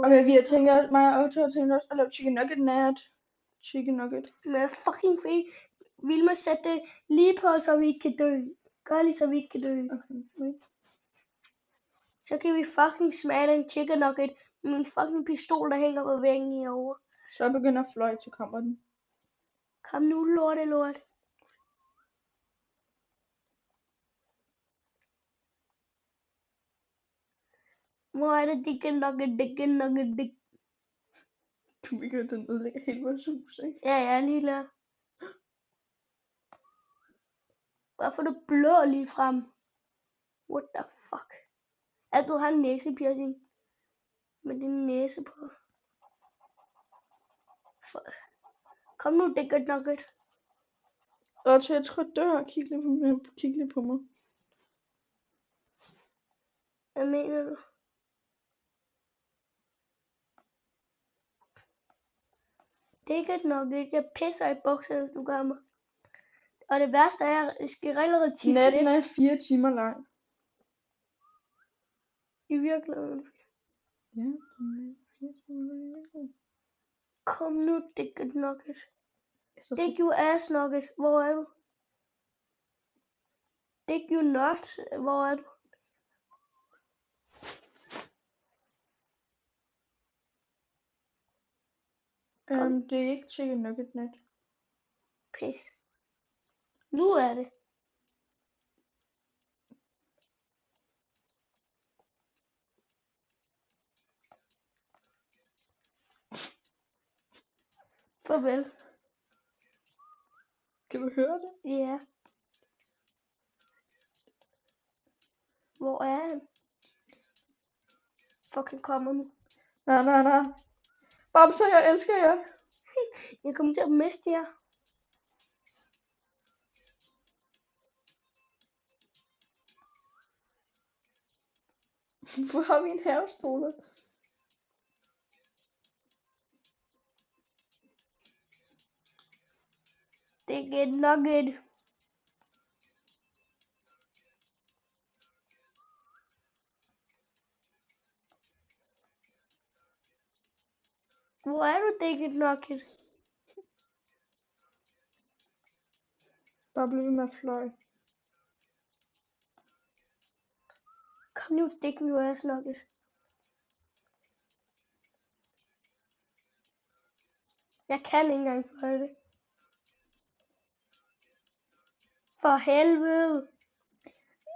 Okay, vi har tænkt os, mig og Otto har tænkt os at lave chicken nugget nat. Chicken nugget. Men er fucking fedt. Vilma sætte det lige på, så vi ikke kan dø. Gør lige, så vi ikke kan dø. Okay. Så kan vi fucking smage en chicken nugget med en fucking pistol, der hænger på væggen herovre. Så begynder Floyd, så kommer den. Kom nu, lort. Hvor er det chicken nugget. Du begynder at ødelægge hele vores hus, ikke? Ja, jeg er lige der. Hvorfor er du blå lige frem? What the fuck? At du har en næsepiercing med din næse på. Kom nu, chicken nugget. Otto, jeg tror, dør. Kig lige på mig. Hvad mener du? Chicken nugget, jeg pisser i bukserne, du gør mig. Og det værste er, at jeg skal allerede tisse Natten lidt. er 4 timer lang. I virkeligheden. Ja, den er 4 timer lang. Kom nu, chicken nugget. Så Dick you ass nugget, hvor er du? Dick you nut, hvor er du? Det er ikke chicken nugget nat. Pis. Nu er det. Farvel. Kan du høre det? Ja. Hvor er han? Fucking kommer nu. Nej. Babsa, jeg elsker jer. Jeg kommer til at miste jer. Hvor har vi en havestole? Chicken nugget. Hvor er du, chicken nugget? Bare bliv ved med at fløj. Kom nu, dick you ass nugget. Jeg kan ikke engang fløje det. For helvede.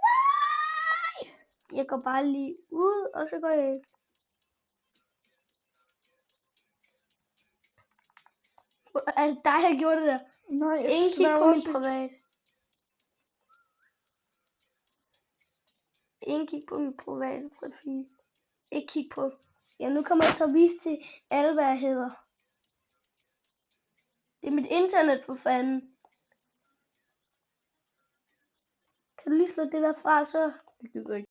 Nej! Jeg går bare lige ud, og så går jeg ind. Er det dig, der gjorde det der? Nej, jeg Ingen kig på min privat. Ingen kig på min private profil. Ikke kig på. Ja, nu kommer jeg til at vise til alle, hvad jeg hedder. Det er mit internet, for fanden. Kan du lige slå det der fra, så? Det gider ikke.